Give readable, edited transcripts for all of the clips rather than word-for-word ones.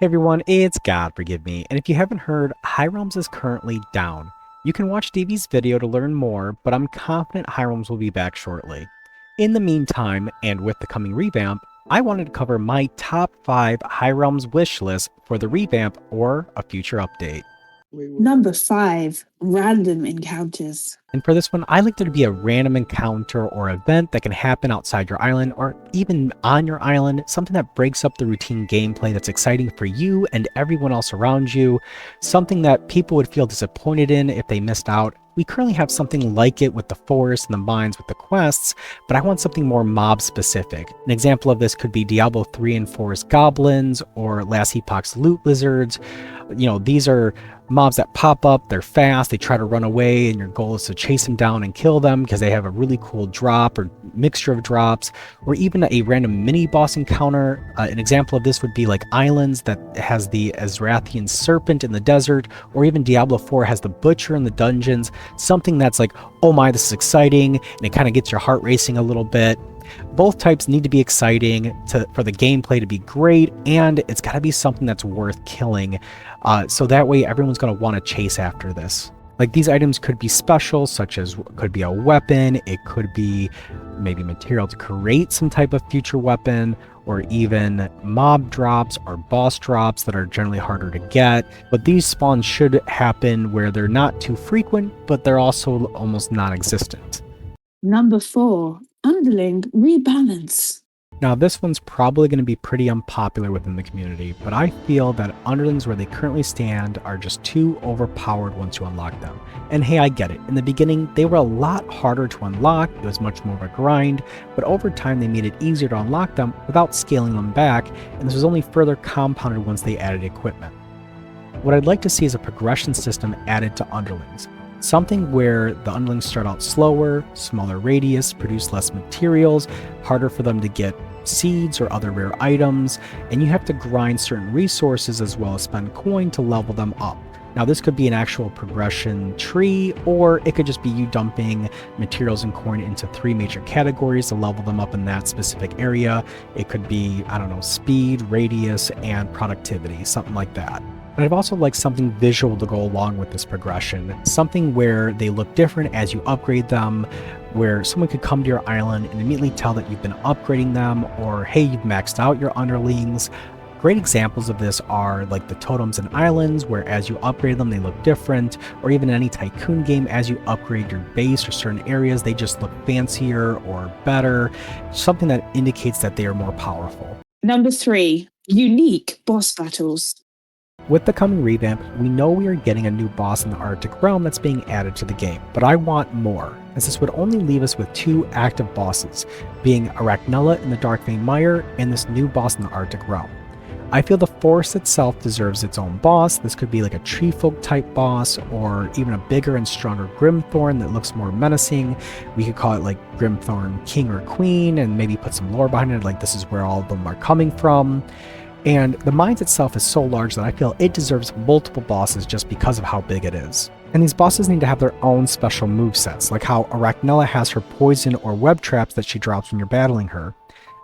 Hey everyone, it's God4giveMe, and if you haven't heard, High Realms is currently down. You can watch DV's video to learn more, but I'm confident High Realms will be back shortly. In the meantime, and with the coming revamp, I wanted to cover my top 5 High Realms wish list for the revamp or a future update. Number 5, random encounters. And for this one, I like there to be a random encounter or event that can happen outside your island or even on your island, something that breaks up the routine gameplay that's exciting for you and everyone else around you, something that people would feel disappointed in if they missed out. We currently have something like it with the forest and the mines with the quests, but I want something more mob specific. An example of this could be Diablo 3 and forest goblins or last Epoch's loot lizards. You know, these are mobs that pop up, they're fast, they try to run away, and your goal is to chase them down and kill them because they have a really cool drop or mixture of drops, or even a random mini boss encounter. An example of this would be like Islands that has the Azrathian serpent in the desert, or even Diablo 4 has the butcher in the dungeons, something that's like, oh my, this is exciting, and it kind of gets your heart racing a little bit. Both types need to be exciting for the gameplay to be great, and it's got to be something that's worth killing, so that way everyone's going to want to chase after this. Like, these items could be special, such as could be a weapon, it could be maybe material to create some type of future weapon, or even mob drops or boss drops that are generally harder to get. But these spawns should happen where they're not too frequent, but they're also almost non-existent. Number 4, Underling Rebalance. Now, this one's probably going to be pretty unpopular within the community, but I feel that underlings where they currently stand are just too overpowered once you unlock them. And hey, I get it. In the beginning, they were a lot harder to unlock, it was much more of a grind, but over time they made it easier to unlock them without scaling them back, and this was only further compounded once they added equipment. What I'd like to see is a progression system added to underlings. Something where the underlings start out slower, smaller radius, produce less materials, harder for them to get seeds or other rare items, and you have to grind certain resources as well as spend coin to level them up. Now, this could be an actual progression tree, or it could just be you dumping materials and coin into 3 major categories to level them up in that specific area. It could be, I don't know, speed, radius, and productivity, something like that. But I'd also like something visual to go along with this progression, something where they look different as you upgrade them, where someone could come to your island and immediately tell that you've been upgrading them, or hey, you've maxed out your underlings. Great examples of this are like the totems and islands, where as you upgrade them, they look different, or even any Tycoon game, as you upgrade your base or certain areas, they just look fancier or better, something that indicates that they are more powerful. Number 3, unique boss battles. With the coming revamp, we know we are getting a new boss in the Arctic realm that's being added to the game, but I want more, as this would only leave us with 2 active bosses, being Arachnella in the Darkvein Mire and this new boss in the Arctic realm. I feel the forest itself deserves its own boss. This could be like a treefolk type boss, or even a bigger and stronger Grimthorn that looks more menacing. We could call it like Grimthorn King or Queen, and maybe put some lore behind it, like this is where all of them are coming from. And the mines itself is so large that I feel it deserves multiple bosses just because of how big it is. And these bosses need to have their own special movesets, like how Arachnella has her poison or web traps that she drops when you're battling her.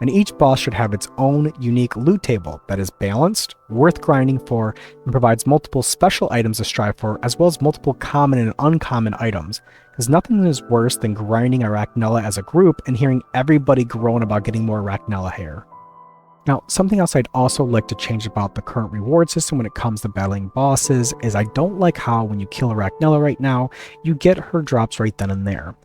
And each boss should have its own unique loot table that is balanced, worth grinding for, and provides multiple special items to strive for, as well as multiple common and uncommon items. Because nothing is worse than grinding Arachnella as a group and hearing everybody groan about getting more Arachnella hair. Now, something else I'd also like to change about the current reward system when it comes to battling bosses is I don't like how when you kill Arachnella right now, you get her drops right then and there.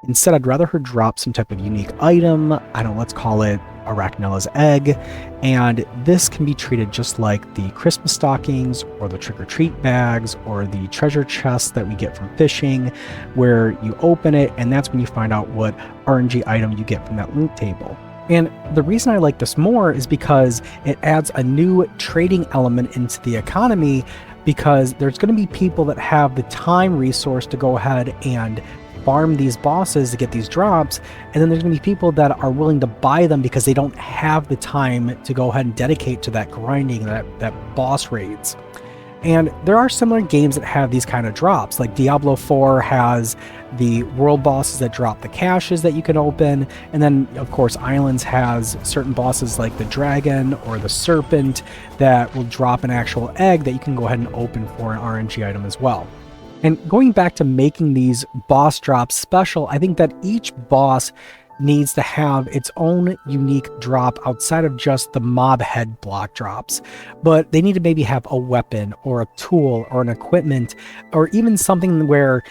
Instead, I'd rather her drop some type of unique item, I don't know, let's call it Arachnella's egg, and this can be treated just like the Christmas stockings or the trick-or-treat bags or the treasure chests that we get from fishing, where you open it and that's when you find out what RNG item you get from that loot table. And the reason I like this more is because it adds a new trading element into the economy, because there's going to be people that have the time resource to go ahead and farm these bosses to get these drops, and then there's going to be people that are willing to buy them because they don't have the time to go ahead and dedicate to that grinding, that boss raids. And there are similar games that have these kind of drops, like Diablo 4 has the world bosses that drop the caches that you can open, and then of course Islands has certain bosses like the dragon or the serpent that will drop an actual egg that you can go ahead and open for an RNG item as well. And going back to making these boss drops special, I think that each boss needs to have its own unique drop outside of just the mob head block drops, but they need to maybe have a weapon or a tool or an equipment, or even something where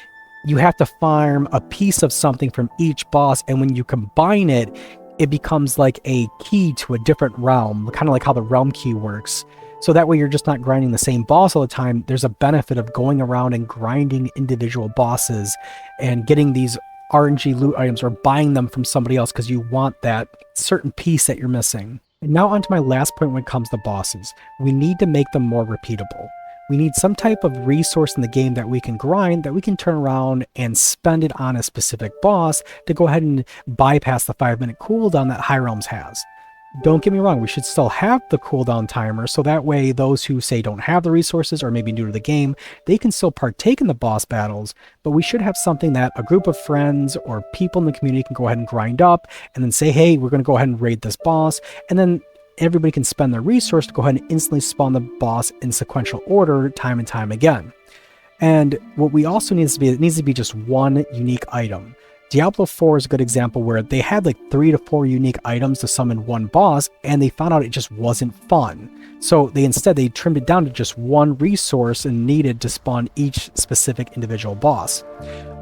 you have to farm a piece of something from each boss, and when you combine it, it becomes like a key to a different realm, kind of like how the realm key works. So that way you're just not grinding the same boss all the time. There's a benefit of going around and grinding individual bosses and getting these RNG loot items or buying them from somebody else because you want that certain piece that you're missing. And now onto my last point when it comes to bosses. We need to make them more repeatable. We need some type of resource in the game that we can grind, that we can turn around and spend it on a specific boss to go ahead and bypass the 5-minute cooldown that High Realms has. Don't get me wrong, we should still have the cooldown timer, so that way those who say don't have the resources or maybe new to the game, they can still partake in the boss battles, but we should have something that a group of friends or people in the community can go ahead and grind up and then say, hey, we're going to go ahead and raid this boss, and then everybody can spend their resource to go ahead and instantly spawn the boss in sequential order time and time again. And what we also needs to be, it needs to be just one unique item. Diablo 4 is a good example where they had like 3 to 4 unique items to summon one boss, and they found out it just wasn't fun. So they trimmed it down to just one resource and needed to spawn each specific individual boss.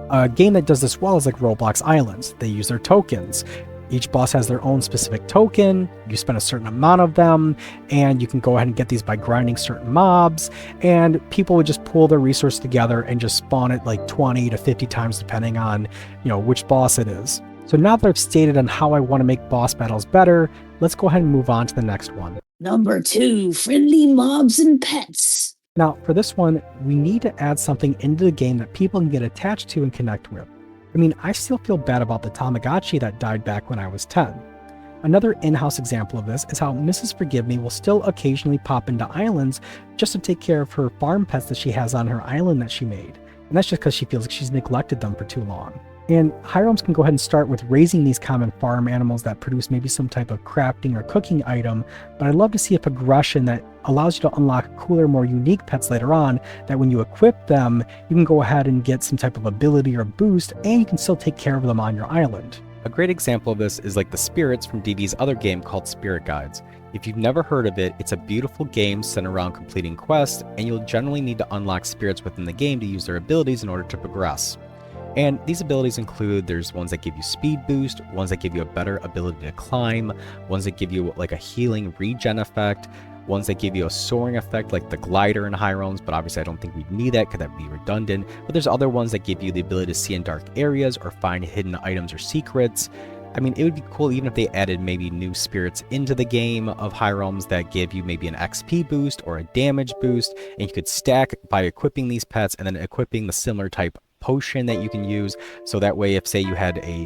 A game that does this well is like Roblox Islands. They use their tokens. Each boss has their own specific token, you spend a certain amount of them, and you can go ahead and get these by grinding certain mobs, and people would just pool their resources together and just spawn it like 20 to 50 times depending on, which boss it is. So now that I've stated on how I want to make boss battles better, let's go ahead and move on to the next one. Number 2, friendly mobs and pets. Now, for this one, we need to add something into the game that people can get attached to and connect with. I mean, I still feel bad about the Tamagotchi that died back when I was 10. Another in-house example of this is how Mrs. Forgive Me will still occasionally pop into islands just to take care of her farm pets that she has on her island that she made. And that's just because she feels like she's neglected them for too long. And High Realms can go ahead and start with raising these common farm animals that produce maybe some type of crafting or cooking item, but I'd love to see a progression that allows you to unlock cooler, more unique pets later on, that when you equip them, you can go ahead and get some type of ability or boost, and you can still take care of them on your island. A great example of this is like the spirits from DB's other game called Spirit Guides. If you've never heard of it, it's a beautiful game centered around completing quests, and you'll generally need to unlock spirits within the game to use their abilities in order to progress. And these abilities include, there's ones that give you speed boost, ones that give you a better ability to climb, ones that give you like a healing regen effect, ones that give you a soaring effect like the glider in High Realms, but obviously I don't think we'd need that because that'd be redundant. But there's other ones that give you the ability to see in dark areas or find hidden items or secrets. I mean, it would be cool even if they added maybe new spirits into the game of High Realms that give you maybe an XP boost or a damage boost, and you could stack by equipping these pets and then equipping the similar type potion that you can use, so that way if say you had a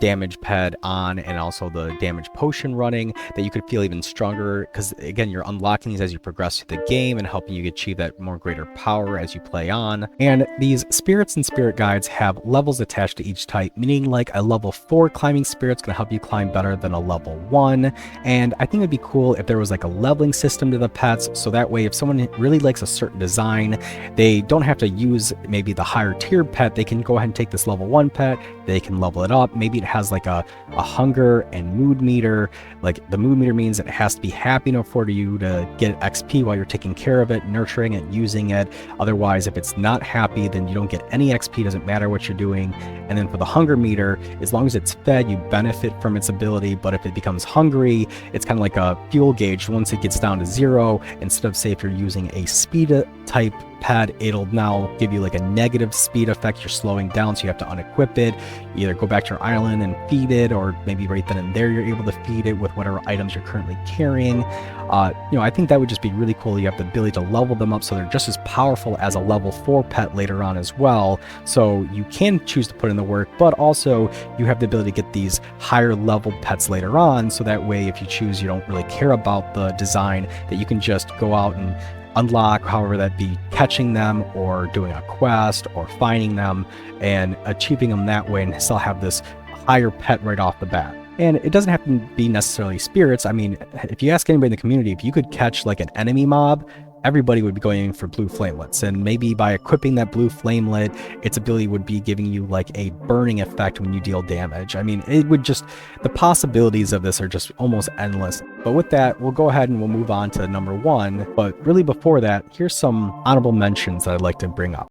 damage pad on and also the damage potion running, that you could feel even stronger, because again, you're unlocking these as you progress through the game and helping you achieve that more greater power as you play on. And these spirits and spirit guides have levels attached to each type, meaning like a level 4 climbing spirit's going to help you climb better than a level 1. And I think it'd be cool if there was like a leveling system to the pets, so that way if someone really likes a certain design, they don't have to use maybe the higher tier pet. They can go ahead and take this level 1 pet, they can level it up. Maybe it has like a hunger and mood meter. Like the mood meter means that it has to be happy enough for you to get XP while you're taking care of it, nurturing it, using it. Otherwise, if it's not happy, then you don't get any XP, doesn't matter what you're doing. And then for the hunger meter, as long as it's fed, you benefit from its ability. But if it becomes hungry, it's kind of like a fuel gauge. Once it gets down to 0, instead of say if you're using a speed type pad, it'll now give you like a negative speed effect. You're slowing down, so you have to unequip it, either go back to your island and feed it, or maybe right then and there you're able to feed it with whatever items you're currently carrying. I think that would just be really cool. You have the ability to level them up so they're just as powerful as a level 4 pet later on as well. So you can choose to put in the work, but also you have the ability to get these higher level pets later on, so that way if you choose, you don't really care about the design, that you can just go out and unlock, however that be catching them or doing a quest or finding them and achieving them that way, and still have this higher pet right off the bat. And it doesn't have to be necessarily spirits. I mean, if you ask anybody in the community, if you could catch like an enemy mob, everybody would be going for blue flamelets. And maybe by equipping that blue flamelet, its ability would be giving you like a burning effect when you deal damage. I mean, it would just, the possibilities of this are just almost endless. But with that, we'll go ahead and we'll move on to number 1. But really before that, here's some honorable mentions that I'd like to bring up.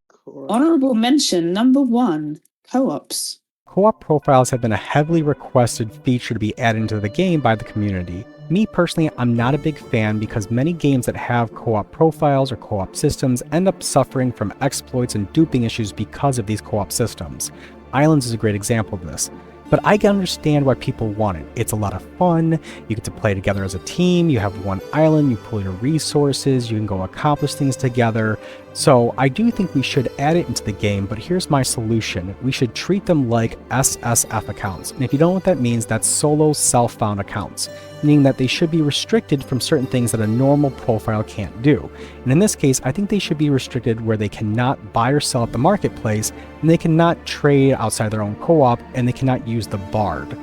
Honorable mention number 1, co-ops. Co-op profiles have been a heavily requested feature to be added into the game by the community. Me personally, I'm not a big fan because many games that have co-op profiles or co-op systems end up suffering from exploits and duping issues because of these co-op systems. Islands is a great example of this. But I can understand why people want it. It's a lot of fun, you get to play together as a team, you have one island, you pull your resources, you can go accomplish things together. So I do think we should add it into the game, but here's my solution. We should treat them like SSF accounts. And if you don't know what that means, that's solo self-found accounts, meaning that they should be restricted from certain things that a normal profile can't do. And in this case, I think they should be restricted where they cannot buy or sell at the marketplace, and they cannot trade outside their own co-op, and they cannot use the Bard.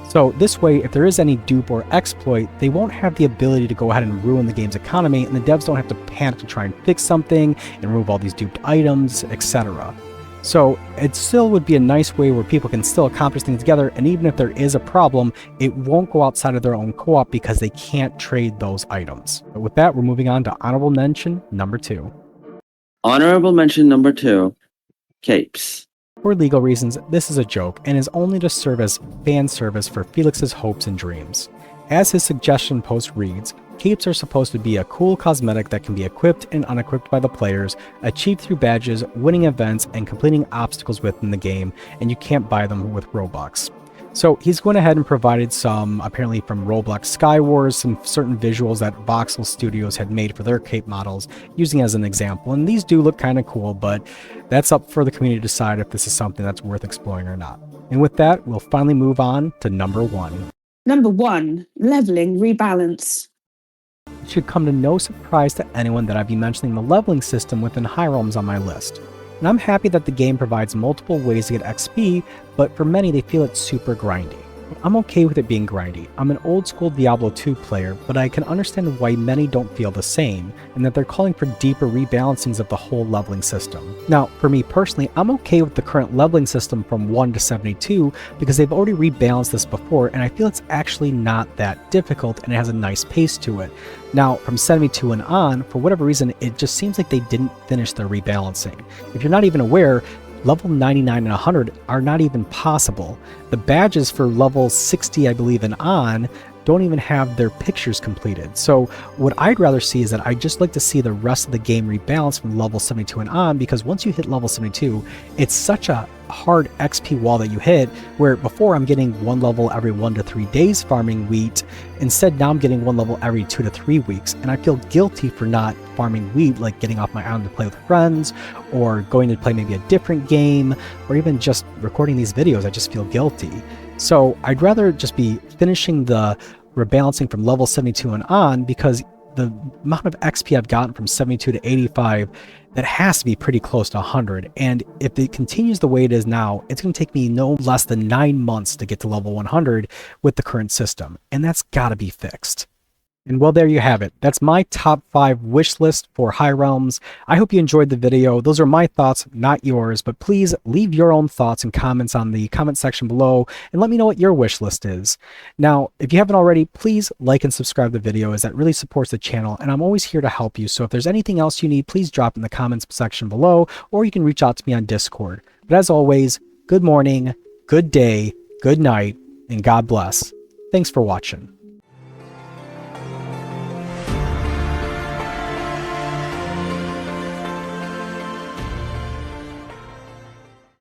So this way, if there is any dupe or exploit, they won't have the ability to go ahead and ruin the game's economy, and the devs don't have to panic to try and fix something and remove all these duped items, etc. So it still would be a nice way where people can still accomplish things together, and even if there is a problem, it won't go outside of their own co-op because they can't trade those items. But with that, we're moving on to honorable mention number 2. Honorable mention number 2, capes. For legal reasons, this is a joke and is only to serve as fan service for Felix's hopes and dreams. As his suggestion post reads, capes are supposed to be a cool cosmetic that can be equipped and unequipped by the players, achieved through badges, winning events, and completing obstacles within the game, and you can't buy them with Robux. So he's going ahead and provided some, apparently from Roblox Skywars, some certain visuals that Voxel Studios had made for their cape models, using as an example. And these do look kind of cool, but that's up for the community to decide if this is something that's worth exploring or not. And with that, we'll finally move on to number 1. Number 1, leveling rebalance. It should come to no surprise to anyone that I'd be mentioning the leveling system within High Realms on my list. And I'm happy that the game provides multiple ways to get XP, but for many they feel it's super grindy. I'm okay with it being grindy. I'm an old school Diablo 2 player, but I can understand why many don't feel the same, and that they're calling for deeper rebalancings of the whole leveling system. Now, for me personally, I'm okay with the current leveling system from 1 to 72 because they've already rebalanced this before, and I feel it's actually not that difficult and it has a nice pace to it. Now, from 72 and on, for whatever reason, it just seems like they didn't finish their rebalancing. If you're not even aware, level 99 and 100 are not even possible. The badges for level 60, I believe, and on don't even have their pictures completed. So what I'd rather see is that I'd just like to see the rest of the game rebalance from level 72 and on, because once you hit level 72, it's such a hard XP wall that you hit, where before I'm getting 1 level every 1 to 3 days farming wheat. Instead, now I'm getting 1 level every 2 to 3 weeks, and I feel guilty for not farming wheat, like getting off my island to play with friends, or going to play maybe a different game, or even just recording these videos. I just feel guilty. So I'd rather just be finishing the rebalancing from level 72 and on, because the amount of XP I've gotten from 72 to 85, that has to be pretty close to 100. And if it continues the way it is now, it's going to take me no less than 9 months to get to level 100 with the current system. And that's got to be fixed. And well, there you have it. That's my top 5 wish list for High Realms. I hope you enjoyed the video. Those are my thoughts, not yours, but please leave your own thoughts and comments on the comment section below and let me know what your wish list is. Now, if you haven't already, please like and subscribe to the video, as that really supports the channel, and I'm always here to help you. So if there's anything else you need, please drop in the comments section below, or you can reach out to me on Discord. But as always, good morning, good day, good night, and God bless. Thanks for watching.